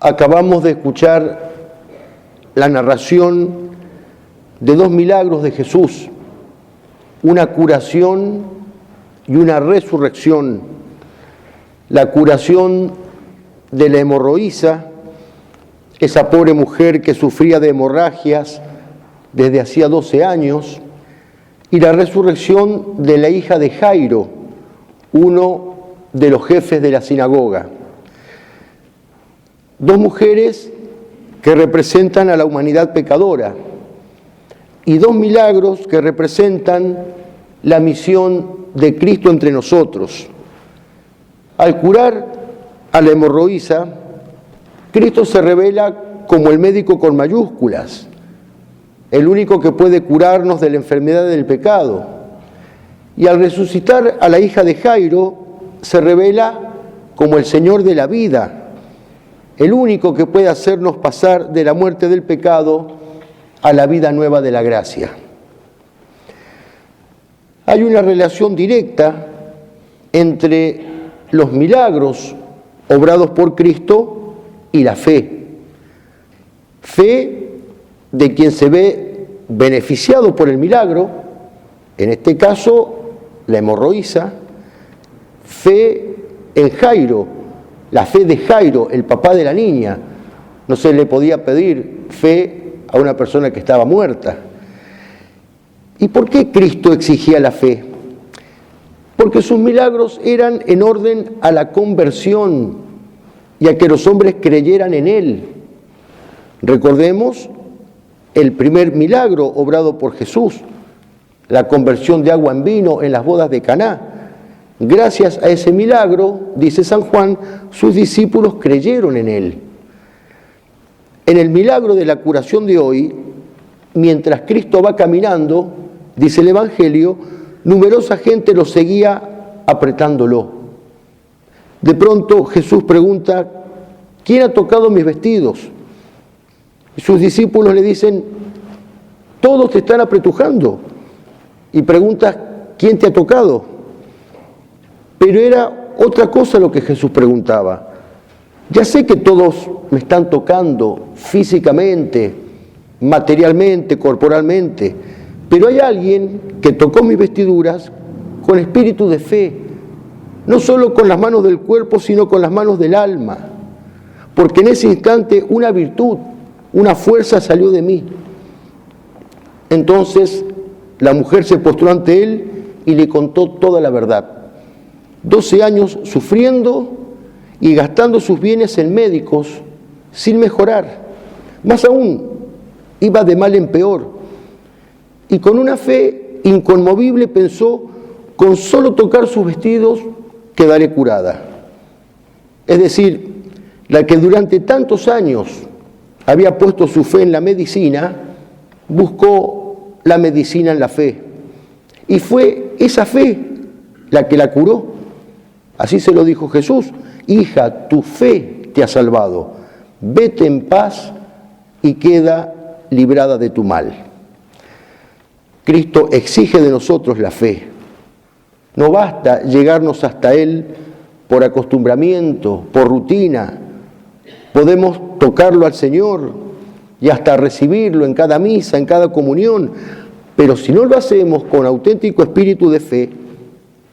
Acabamos de escuchar la narración de dos milagros de Jesús, una curación y una resurrección. La curación de la hemorroísa, esa pobre mujer que sufría de hemorragias desde hacía 12 años, y la resurrección de la hija de Jairo, uno de los jefes de la sinagoga. Dos mujeres que representan a la humanidad pecadora y dos milagros que representan la misión de Cristo entre nosotros. Al curar a la hemorroísa, Cristo se revela como el médico con mayúsculas, el único que puede curarnos de la enfermedad del pecado. Y al resucitar a la hija de Jairo, se revela como el Señor de la vida, el único que puede hacernos pasar de la muerte del pecado a la vida nueva de la gracia. Hay una relación directa entre los milagros obrados por Cristo y la fe. Fe de quien se ve beneficiado por el milagro, en este caso la hemorroísa, fe en Jairo, la fe de Jairo, el papá de la niña. No se le podía pedir fe a una persona que estaba muerta. ¿Y por qué Cristo exigía la fe? Porque sus milagros eran en orden a la conversión y a que los hombres creyeran en Él. Recordemos el primer milagro obrado por Jesús, la conversión de agua en vino en las bodas de Caná. Gracias a ese milagro, dice San Juan, sus discípulos creyeron en Él. En el milagro de la curación de hoy, mientras Cristo va caminando, dice el Evangelio, numerosa gente lo seguía apretándolo. De pronto Jesús pregunta, ¿quién ha tocado mis vestidos? Y sus discípulos le dicen, todos te están apretujando. Y preguntas, ¿quién te ha tocado? Pero era otra cosa lo que Jesús preguntaba. Ya sé que todos me están tocando físicamente, materialmente, corporalmente, pero hay alguien que tocó mis vestiduras con espíritu de fe, no solo con las manos del cuerpo, sino con las manos del alma, porque en ese instante una virtud, una fuerza salió de mí. Entonces la mujer se postró ante él y le contó toda la verdad. 12 años sufriendo y gastando sus bienes en médicos sin mejorar. Más aún, iba de mal en peor. Y con una fe inconmovible pensó, con solo tocar sus vestidos quedaré curada. Es decir, la que durante tantos años había puesto su fe en la medicina, buscó la medicina en la fe. Y fue esa fe la que la curó. Así se lo dijo Jesús, hija, tu fe te ha salvado, vete en paz y queda librada de tu mal. Cristo exige de nosotros la fe. No basta llegarnos hasta Él por acostumbramiento, por rutina. Podemos tocarlo al Señor y hasta recibirlo en cada misa, en cada comunión, pero si no lo hacemos con auténtico espíritu de fe,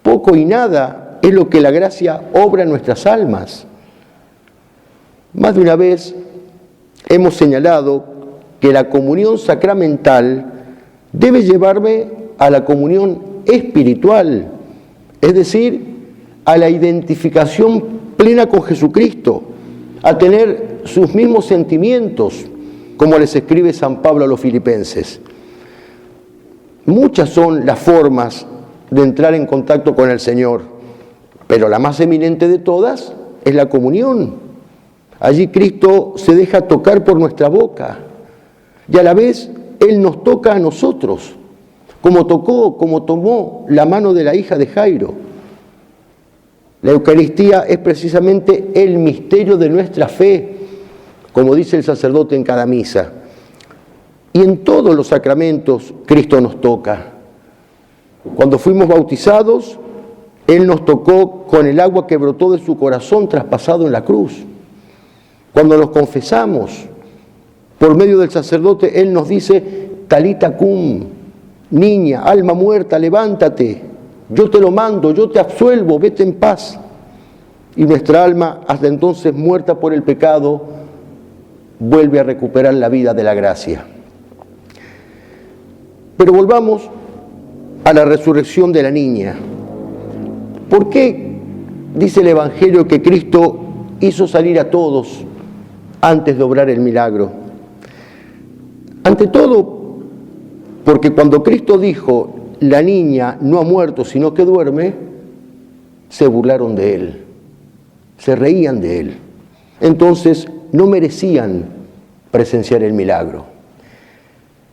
poco y nada es lo que la gracia obra en nuestras almas. Más de una vez hemos señalado que la comunión sacramental debe llevarme a la comunión espiritual, es decir, a la identificación plena con Jesucristo, a tener sus mismos sentimientos, como les escribe San Pablo a los filipenses. Muchas son las formas de entrar en contacto con el Señor, pero la más eminente de todas es la comunión. Allí Cristo se deja tocar por nuestra boca y a la vez Él nos toca a nosotros, como tomó la mano de la hija de Jairo. La Eucaristía es precisamente el misterio de nuestra fe, como dice el sacerdote en cada misa. Y en todos los sacramentos Cristo nos toca. Cuando fuimos bautizados, Él nos tocó con el agua que brotó de su corazón traspasado en la cruz. Cuando nos confesamos, por medio del sacerdote, Él nos dice, Talita cum, niña, alma muerta, levántate, yo te lo mando, yo te absuelvo, vete en paz. Y nuestra alma, hasta entonces muerta por el pecado, vuelve a recuperar la vida de la gracia. Pero volvamos a la resurrección de la niña. ¿Por qué dice el Evangelio que Cristo hizo salir a todos antes de obrar el milagro? Ante todo, porque cuando Cristo dijo, la niña no ha muerto sino que duerme, se burlaron de Él, se reían de Él. Entonces no merecían presenciar el milagro.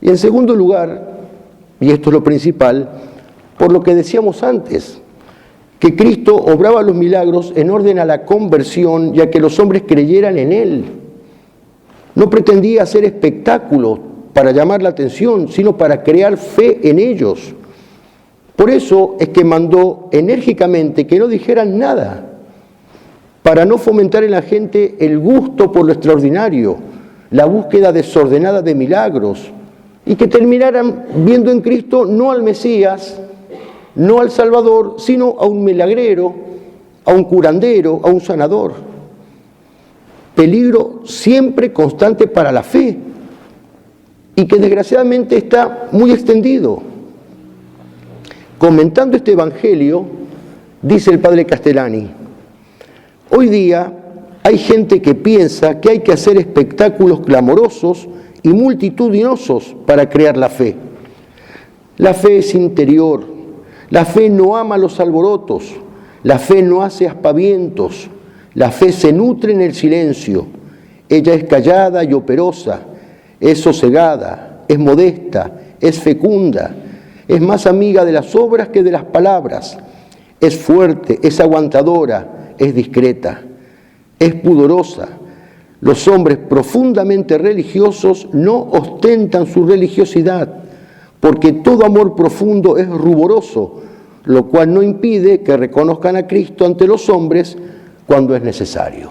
Y en segundo lugar, y esto es lo principal, por lo que decíamos antes, que Cristo obraba los milagros en orden a la conversión, ya que los hombres creyeran en Él. No pretendía hacer espectáculos para llamar la atención, sino para crear fe en ellos. Por eso es que mandó enérgicamente que no dijeran nada, para no fomentar en la gente el gusto por lo extraordinario, la búsqueda desordenada de milagros, y que terminaran viendo en Cristo no al Mesías, no al Salvador, sino a un milagrero, a un curandero, a un sanador. Peligro siempre constante para la fe, y que desgraciadamente está muy extendido. Comentando este Evangelio, dice el padre Castellani, hoy día hay gente que piensa que hay que hacer espectáculos clamorosos y multitudinosos para crear la fe. La fe es interior, la fe no ama los alborotos, la fe no hace aspavientos, la fe se nutre en el silencio, ella es callada y operosa, es sosegada, es modesta, es fecunda, es más amiga de las obras que de las palabras, es fuerte, es aguantadora, es discreta, es pudorosa. Los hombres profundamente religiosos no ostentan su religiosidad, porque todo amor profundo es ruboroso, lo cual no impide que reconozcan a Cristo ante los hombres cuando es necesario.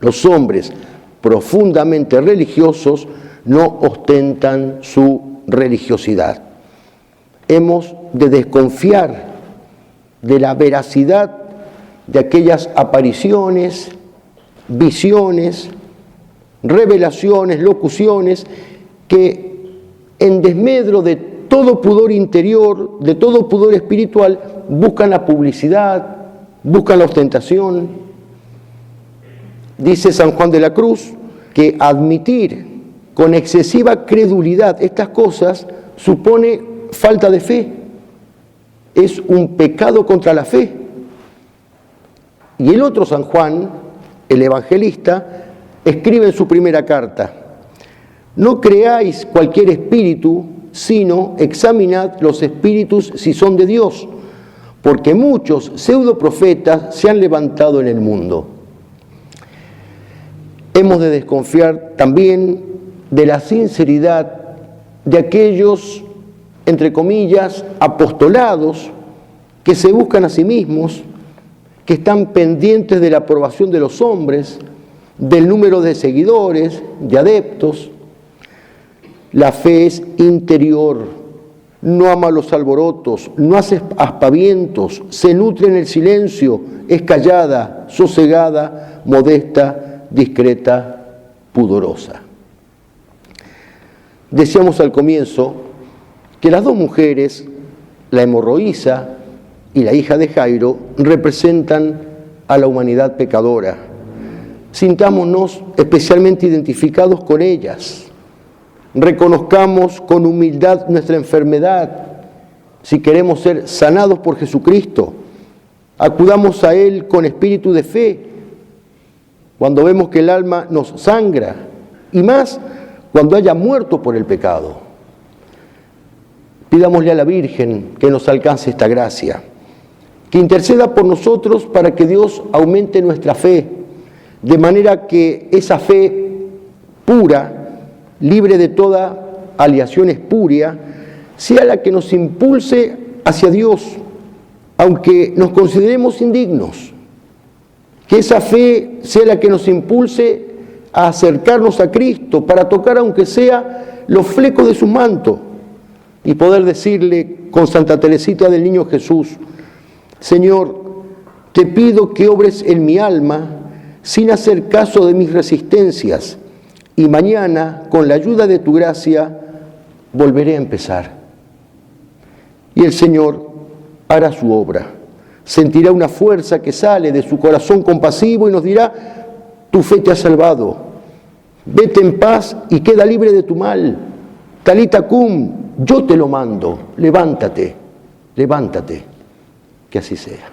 Los hombres profundamente religiosos no ostentan su religiosidad. Hemos de desconfiar de la veracidad de aquellas apariciones, visiones, revelaciones, locuciones que en desmedro de todo pudor interior, de todo pudor espiritual, buscan la publicidad, buscan la ostentación. Dice San Juan de la Cruz que admitir con excesiva credulidad estas cosas supone falta de fe, es un pecado contra la fe. Y el otro San Juan, el evangelista, escribe en su primera carta, no creáis cualquier espíritu, sino examinad los espíritus si son de Dios, porque muchos pseudoprofetas se han levantado en el mundo. Hemos de desconfiar también de la sinceridad de aquellos, entre comillas, apostolados que se buscan a sí mismos, que están pendientes de la aprobación de los hombres, del número de seguidores, de adeptos. La fe es interior, no ama los alborotos, no hace aspavientos, se nutre en el silencio, es callada, sosegada, modesta, discreta, pudorosa. Decíamos al comienzo que las dos mujeres, la hemorroísa y la hija de Jairo, representan a la humanidad pecadora. Sintámonos especialmente identificados con ellas. Reconozcamos con humildad nuestra enfermedad. Si queremos ser sanados por Jesucristo, acudamos a Él con espíritu de fe. Cuando vemos que el alma nos sangra, y más cuando haya muerto por el pecado. Pidámosle a la Virgen que nos alcance esta gracia, que interceda por nosotros para que Dios aumente nuestra fe, de manera que esa fe pura, libre de toda aleación espuria, sea la que nos impulse hacia Dios, aunque nos consideremos indignos. Que esa fe sea la que nos impulse a acercarnos a Cristo para tocar, aunque sea, los flecos de su manto y poder decirle con Santa Teresita del Niño Jesús: Señor, te pido que obres en mi alma sin hacer caso de mis resistencias, y mañana, con la ayuda de tu gracia, volveré a empezar. Y el Señor hará su obra. Sentirá una fuerza que sale de su corazón compasivo y nos dirá: tu fe te ha salvado. Vete en paz y queda libre de tu mal. Talita cum, yo te lo mando. Levántate, levántate. Que así sea.